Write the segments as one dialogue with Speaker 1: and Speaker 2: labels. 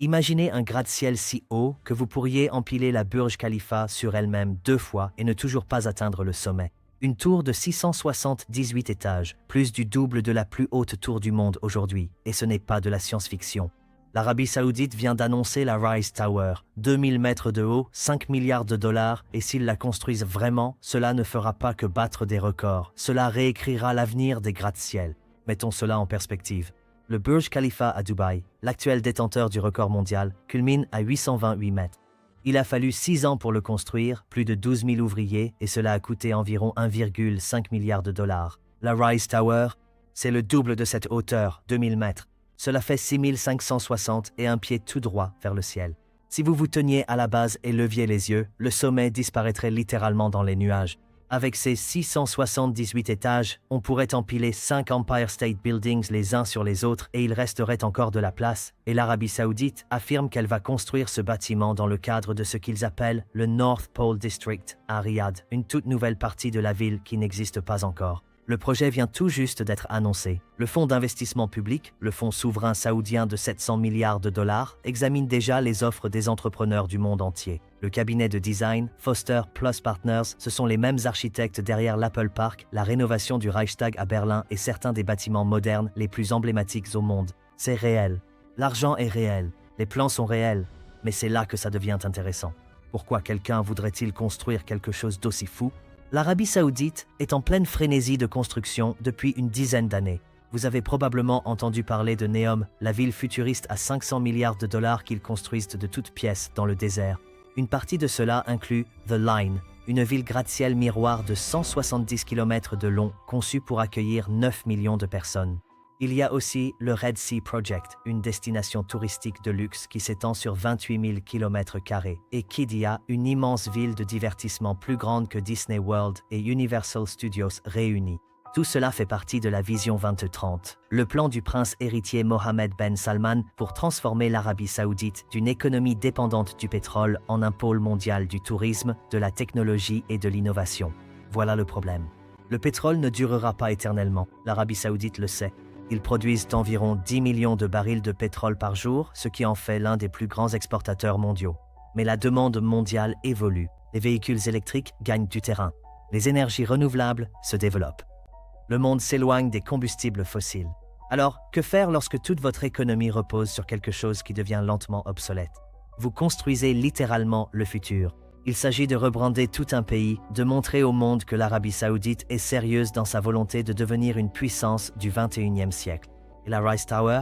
Speaker 1: Imaginez un gratte-ciel si haut que vous pourriez empiler la Burj Khalifa sur elle-même 2 fois et ne toujours pas atteindre le sommet. Une tour de 678 étages, plus du double de la plus haute tour du monde aujourd'hui, et ce n'est pas de la science-fiction. L'Arabie Saoudite vient d'annoncer la Rise Tower, 2000 mètres de haut, 5 milliards de dollars, et s'ils la construisent vraiment, cela ne fera pas que battre des records, cela réécrira l'avenir des gratte-ciels. Mettons cela en perspective. Le Burj Khalifa à Dubaï, l'actuel détenteur du record mondial, culmine à 828 mètres. Il a fallu 6 ans pour le construire, plus de 12 000 ouvriers, et cela a coûté environ 1,5 milliard de dollars. La Rise Tower, c'est le double de cette hauteur, 2000 mètres. Cela fait 6560 et un pied tout droit vers le ciel. Si vous vous teniez à la base et leviez les yeux, le sommet disparaîtrait littéralement dans les nuages. Avec ses 678 étages, on pourrait empiler 5 Empire State Buildings les uns sur les autres et il resterait encore de la place, et l'Arabie Saoudite affirme qu'elle va construire ce bâtiment dans le cadre de ce qu'ils appellent le North Pole District à Riyad, une toute nouvelle partie de la ville qui n'existe pas encore. Le projet vient tout juste d'être annoncé. Le fonds d'investissement public, le fonds souverain saoudien de 700 milliards de dollars, examine déjà les offres des entrepreneurs du monde entier. Le cabinet de design, Foster Plus Partners, ce sont les mêmes architectes derrière l'Apple Park, la rénovation du Reichstag à Berlin et certains des bâtiments modernes les plus emblématiques au monde. C'est réel. L'argent est réel. Les plans sont réels. Mais c'est là que ça devient intéressant. Pourquoi quelqu'un voudrait-il construire quelque chose d'aussi fou ? L'Arabie Saoudite est en pleine frénésie de construction depuis une dizaine d'années. Vous avez probablement entendu parler de Neom, la ville futuriste à 500 milliards de dollars qu'ils construisent de toutes pièces dans le désert. Une partie de cela inclut The Line, une ville gratte-ciel miroir de 170 km de long conçue pour accueillir 9 millions de personnes. Il y a aussi le Red Sea Project, une destination touristique de luxe qui s'étend sur 28 000 km², et Qiddiya, une immense ville de divertissement plus grande que Disney World et Universal Studios réunis. Tout cela fait partie de la Vision 2030, le plan du prince héritier Mohammed Ben Salman pour transformer l'Arabie Saoudite d'une économie dépendante du pétrole en un pôle mondial du tourisme, de la technologie et de l'innovation. Voilà le problème. Le pétrole ne durera pas éternellement, l'Arabie Saoudite le sait. Ils produisent environ 10 millions de barils de pétrole par jour, ce qui en fait l'un des plus grands exportateurs mondiaux. Mais la demande mondiale évolue. Les véhicules électriques gagnent du terrain. Les énergies renouvelables se développent. Le monde s'éloigne des combustibles fossiles. Alors, que faire lorsque toute votre économie repose sur quelque chose qui devient lentement obsolète ? Vous construisez littéralement le futur. Il s'agit de rebrander tout un pays, de montrer au monde que l'Arabie Saoudite est sérieuse dans sa volonté de devenir une puissance du XXIe siècle. Et la Rise Tower,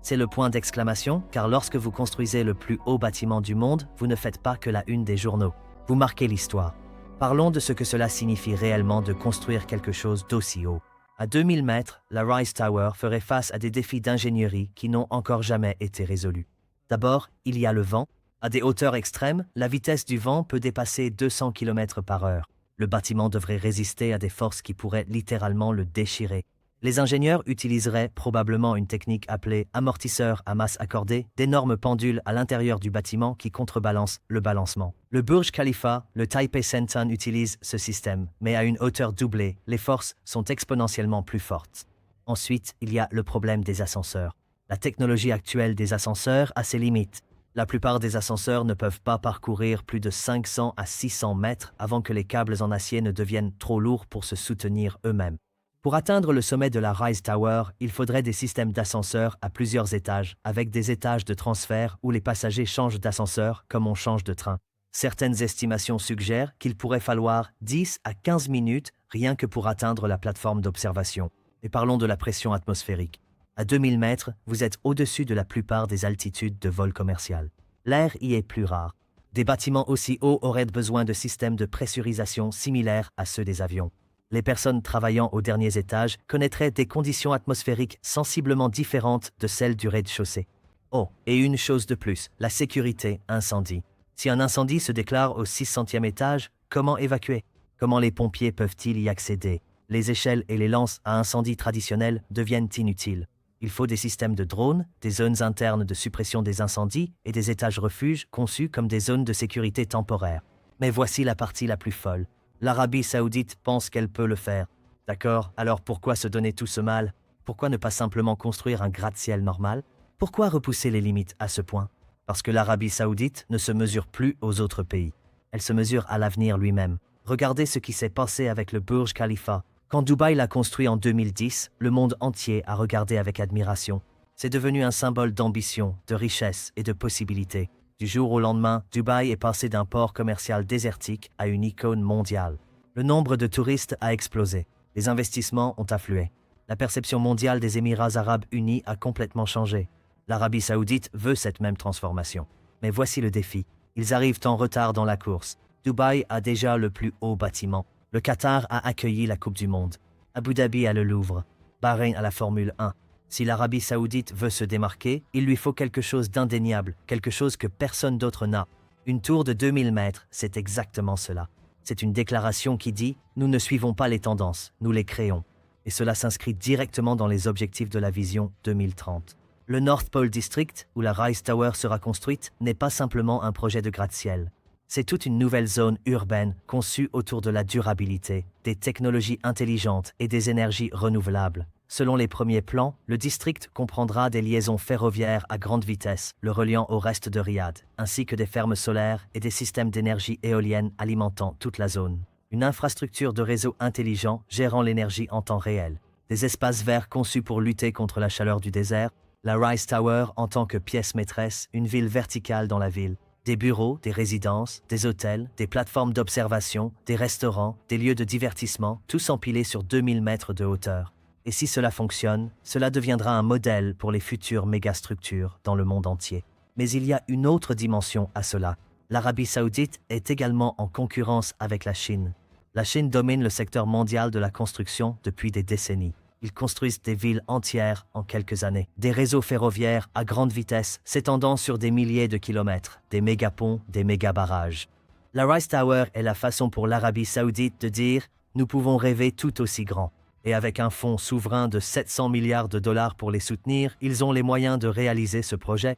Speaker 1: c'est le point d'exclamation, car lorsque vous construisez le plus haut bâtiment du monde, vous ne faites pas que la une des journaux. Vous marquez l'histoire. Parlons de ce que cela signifie réellement de construire quelque chose d'aussi haut. À 2000 mètres, la Rise Tower ferait face à des défis d'ingénierie qui n'ont encore jamais été résolus. D'abord, il y a le vent. À des hauteurs extrêmes, la vitesse du vent peut dépasser 200 km/h. Le bâtiment devrait résister à des forces qui pourraient littéralement le déchirer. Les ingénieurs utiliseraient probablement une technique appelée amortisseur à masse accordée, d'énormes pendules à l'intérieur du bâtiment qui contrebalancent le balancement. Le Burj Khalifa, le Taipei Center utilise ce système, mais à une hauteur doublée, les forces sont exponentiellement plus fortes. Ensuite, il y a le problème des ascenseurs. La technologie actuelle des ascenseurs a ses limites. La plupart des ascenseurs ne peuvent pas parcourir plus de 500 à 600 mètres avant que les câbles en acier ne deviennent trop lourds pour se soutenir eux-mêmes. Pour atteindre le sommet de la Rise Tower, il faudrait des systèmes d'ascenseurs à plusieurs étages, avec des étages de transfert où les passagers changent d'ascenseur comme on change de train. Certaines estimations suggèrent qu'il pourrait falloir 10 à 15 minutes rien que pour atteindre la plateforme d'observation. Et parlons de la pression atmosphérique. À 2000 mètres, vous êtes au-dessus de la plupart des altitudes de vol commercial. L'air y est plus rare. Des bâtiments aussi hauts auraient besoin de systèmes de pressurisation similaires à ceux des avions. Les personnes travaillant aux derniers étages connaîtraient des conditions atmosphériques sensiblement différentes de celles du rez-de-chaussée. Oh, et une chose de plus, la sécurité incendie. Si un incendie se déclare au 600e étage, comment évacuer ? Comment les pompiers peuvent-ils y accéder ? Les échelles et les lances à incendie traditionnelles deviennent inutiles. Il faut des systèmes de drones, des zones internes de suppression des incendies et des étages refuges conçus comme des zones de sécurité temporaires. Mais voici la partie la plus folle. L'Arabie Saoudite pense qu'elle peut le faire. D'accord, alors pourquoi se donner tout ce mal ? Pourquoi ne pas simplement construire un gratte-ciel normal ? Pourquoi repousser les limites à ce point ? Parce que l'Arabie Saoudite ne se mesure plus aux autres pays. Elle se mesure à l'avenir lui-même. Regardez ce qui s'est passé avec le Burj Khalifa. Quand Dubaï l'a construit en 2010, le monde entier a regardé avec admiration. C'est devenu un symbole d'ambition, de richesse et de possibilités. Du jour au lendemain, Dubaï est passé d'un port commercial désertique à une icône mondiale. Le nombre de touristes a explosé. Les investissements ont afflué. La perception mondiale des Émirats arabes unis a complètement changé. L'Arabie saoudite veut cette même transformation. Mais voici le défi. Ils arrivent en retard dans la course. Dubaï a déjà le plus haut bâtiment. Le Qatar a accueilli la Coupe du Monde. Abu Dhabi a le Louvre. Bahreïn a la Formule 1. Si l'Arabie saoudite veut se démarquer, il lui faut quelque chose d'indéniable, quelque chose que personne d'autre n'a. Une tour de 2000 mètres, c'est exactement cela. C'est une déclaration qui dit « Nous ne suivons pas les tendances, nous les créons ». Et cela s'inscrit directement dans les objectifs de la vision 2030. Le North Pole District, où la Rise Tower sera construite, n'est pas simplement un projet de gratte-ciel. C'est toute une nouvelle zone urbaine conçue autour de la durabilité, des technologies intelligentes et des énergies renouvelables. Selon les premiers plans, le district comprendra des liaisons ferroviaires à grande vitesse, le reliant au reste de Riyad, ainsi que des fermes solaires et des systèmes d'énergie éolienne alimentant toute la zone. Une infrastructure de réseau intelligent gérant l'énergie en temps réel. Des espaces verts conçus pour lutter contre la chaleur du désert. La Rise Tower en tant que pièce maîtresse, une ville verticale dans la ville. Des bureaux, des résidences, des hôtels, des plateformes d'observation, des restaurants, des lieux de divertissement, tous empilés sur 2000 mètres de hauteur. Et si cela fonctionne, cela deviendra un modèle pour les futures mégastructures dans le monde entier. Mais il y a une autre dimension à cela. L'Arabie saoudite est également en concurrence avec la Chine. La Chine domine le secteur mondial de la construction depuis des décennies. Ils construisent des villes entières en quelques années. Des réseaux ferroviaires à grande vitesse s'étendant sur des milliers de kilomètres, des mégaponts, des méga-barrages. La Rise Tower est la façon pour l'Arabie saoudite de dire « Nous pouvons rêver tout aussi grand ». Et avec un fonds souverain de 700 milliards de dollars pour les soutenir, ils ont les moyens de réaliser ce projet.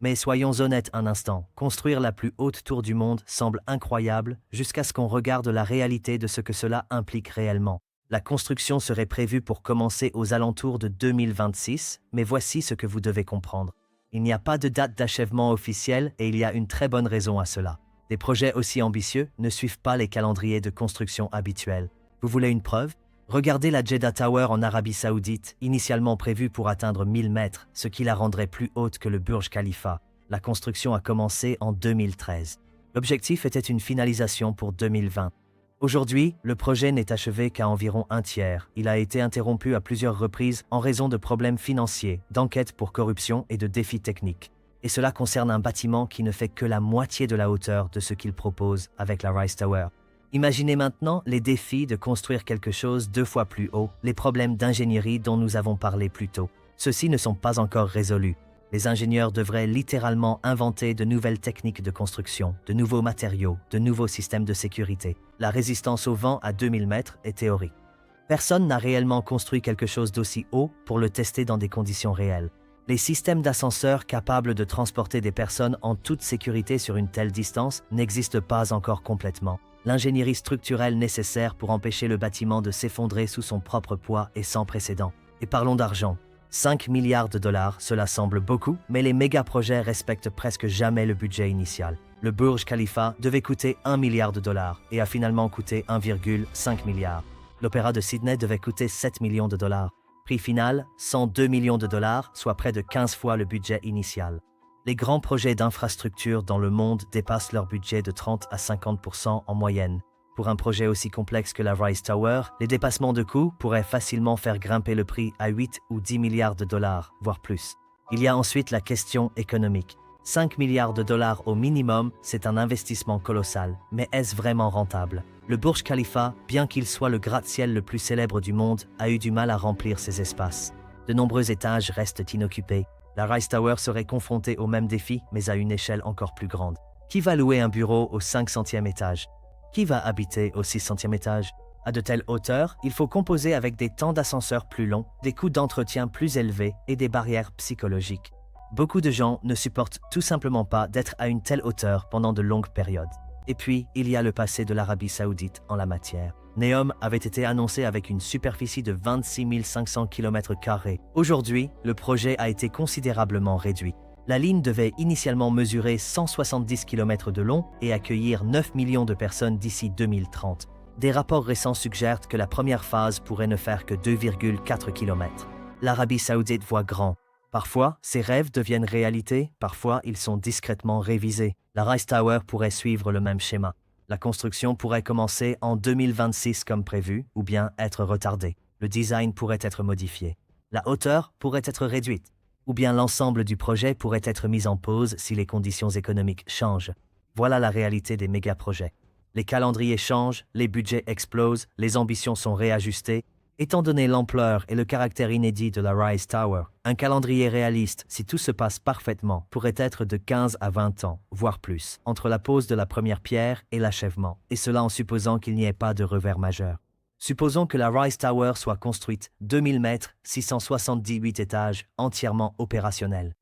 Speaker 1: Mais soyons honnêtes un instant, construire la plus haute tour du monde semble incroyable jusqu'à ce qu'on regarde la réalité de ce que cela implique réellement. La construction serait prévue pour commencer aux alentours de 2026, mais voici ce que vous devez comprendre. Il n'y a pas de date d'achèvement officielle et il y a une très bonne raison à cela. Des projets aussi ambitieux ne suivent pas les calendriers de construction habituels. Vous voulez une preuve ? Regardez la Jeddah Tower en Arabie Saoudite, initialement prévue pour atteindre 1000 mètres, ce qui la rendrait plus haute que le Burj Khalifa. La construction a commencé en 2013. L'objectif était une finalisation pour 2020. Aujourd'hui, le projet n'est achevé qu'à environ un tiers. Il a été interrompu à plusieurs reprises en raison de problèmes financiers, d'enquêtes pour corruption et de défis techniques. Et cela concerne un bâtiment qui ne fait que la moitié de la hauteur de ce qu'il propose avec la Rise Tower. Imaginez maintenant les défis de construire quelque chose 2 fois plus haut, les problèmes d'ingénierie dont nous avons parlé plus tôt. Ceux-ci ne sont pas encore résolus. Les ingénieurs devraient littéralement inventer de nouvelles techniques de construction, de nouveaux matériaux, de nouveaux systèmes de sécurité. La résistance au vent à 2000 mètres est théorique. Personne n'a réellement construit quelque chose d'aussi haut pour le tester dans des conditions réelles. Les systèmes d'ascenseurs capables de transporter des personnes en toute sécurité sur une telle distance n'existent pas encore complètement. L'ingénierie structurelle nécessaire pour empêcher le bâtiment de s'effondrer sous son propre poids est sans précédent. Et parlons d'argent. 5 milliards de dollars, cela semble beaucoup, mais les méga-projets respectent presque jamais le budget initial. Le Burj Khalifa devait coûter 1 milliard de dollars et a finalement coûté 1,5 milliard. L'Opéra de Sydney devait coûter 7 millions de dollars. Prix final, 102 millions de dollars, soit près de 15 fois le budget initial. Les grands projets d'infrastructure dans le monde dépassent leur budget de 30 à 50% en moyenne. Pour un projet aussi complexe que la Rise Tower, les dépassements de coûts pourraient facilement faire grimper le prix à 8 ou 10 milliards de dollars, voire plus. Il y a ensuite la question économique. 5 milliards de dollars au minimum, c'est un investissement colossal, mais est-ce vraiment rentable? Le Burj Khalifa, bien qu'il soit le gratte-ciel le plus célèbre du monde, a eu du mal à remplir ses espaces. De nombreux étages restent inoccupés. La Rise Tower serait confrontée au même défi, mais à une échelle encore plus grande. Qui va louer un bureau au 500e étage? Qui va habiter au 600e étage? À de telles hauteurs, il faut composer avec des temps d'ascenseur plus longs, des coûts d'entretien plus élevés et des barrières psychologiques. Beaucoup de gens ne supportent tout simplement pas d'être à une telle hauteur pendant de longues périodes. Et puis, il y a le passé de l'Arabie Saoudite en la matière. Neom avait été annoncé avec une superficie de 26 500 km². Aujourd'hui, le projet a été considérablement réduit. La ligne devait initialement mesurer 170 km de long et accueillir 9 millions de personnes d'ici 2030. Des rapports récents suggèrent que la première phase pourrait ne faire que 2,4 km. L'Arabie saoudite voit grand. Parfois, ses rêves deviennent réalité, parfois ils sont discrètement révisés. La Rise Tower pourrait suivre le même schéma. La construction pourrait commencer en 2026 comme prévu, ou bien être retardée. Le design pourrait être modifié. La hauteur pourrait être réduite, ou bien l'ensemble du projet pourrait être mis en pause si les conditions économiques changent. Voilà la réalité des méga-projets. Les calendriers changent, les budgets explosent, les ambitions sont réajustées. Étant donné l'ampleur et le caractère inédit de la Rise Tower, un calendrier réaliste, si tout se passe parfaitement, pourrait être de 15 à 20 ans, voire plus, entre la pose de la première pierre et l'achèvement, et cela en supposant qu'il n'y ait pas de revers majeur. Supposons que la Rise Tower soit construite 2000 mètres, 678 étages, entièrement opérationnelle.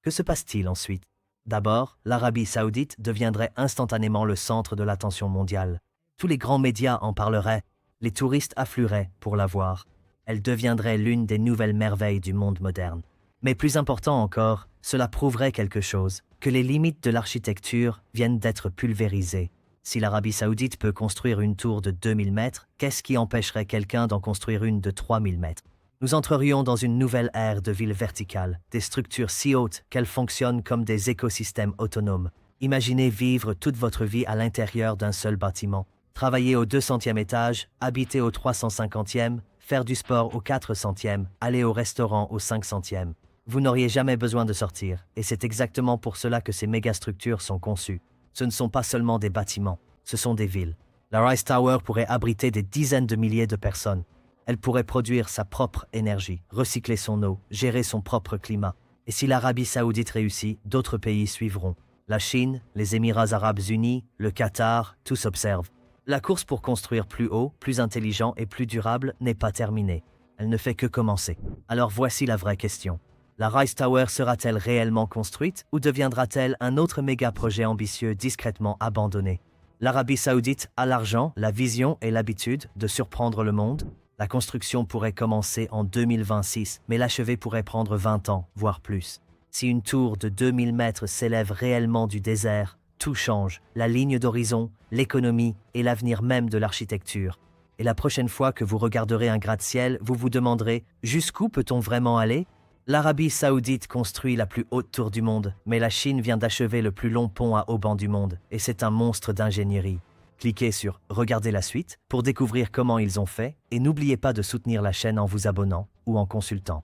Speaker 1: Que se passe-t-il ensuite? D'abord, l'Arabie saoudite deviendrait instantanément le centre de l'attention mondiale. Tous les grands médias en parleraient. Les touristes afflueraient pour la voir. Elle deviendrait l'une des nouvelles merveilles du monde moderne. Mais plus important encore, cela prouverait quelque chose, que les limites de l'architecture viennent d'être pulvérisées. Si l'Arabie saoudite peut construire une tour de 2000 mètres, qu'est-ce qui empêcherait quelqu'un d'en construire une de 3000 mètres? Nous entrerions dans une nouvelle ère de villes verticales, des structures si hautes qu'elles fonctionnent comme des écosystèmes autonomes. Imaginez vivre toute votre vie à l'intérieur d'un seul bâtiment. Travailler au 200e étage, habiter au 350e, faire du sport au 400e, aller au restaurant au 500e. Vous n'auriez jamais besoin de sortir, et c'est exactement pour cela que ces mégastructures sont conçues. Ce ne sont pas seulement des bâtiments, ce sont des villes. La Rise Tower pourrait abriter des dizaines de milliers de personnes. Elle pourrait produire sa propre énergie, recycler son eau, gérer son propre climat. Et si l'Arabie saoudite réussit, d'autres pays suivront. La Chine, les Émirats arabes unis, le Qatar, tous observent. La course pour construire plus haut, plus intelligent et plus durable n'est pas terminée. Elle ne fait que commencer. Alors voici la vraie question. La Rise Tower sera-t-elle réellement construite ou deviendra-t-elle un autre méga-projet ambitieux discrètement abandonné? L'Arabie saoudite a l'argent, la vision et l'habitude de surprendre le monde. La construction pourrait commencer en 2026, mais l'achever pourrait prendre 20 ans, voire plus. Si une tour de 2000 mètres s'élève réellement du désert, tout change, la ligne d'horizon, l'économie et l'avenir même de l'architecture. Et la prochaine fois que vous regarderez un gratte-ciel, vous vous demanderez « Jusqu'où peut-on vraiment aller ?» L'Arabie saoudite construit la plus haute tour du monde, mais la Chine vient d'achever le plus long pont à haubans du monde, et c'est un monstre d'ingénierie. Cliquez sur « Regardez la suite » pour découvrir comment ils ont fait, et n'oubliez pas de soutenir la chaîne en vous abonnant ou en consultant.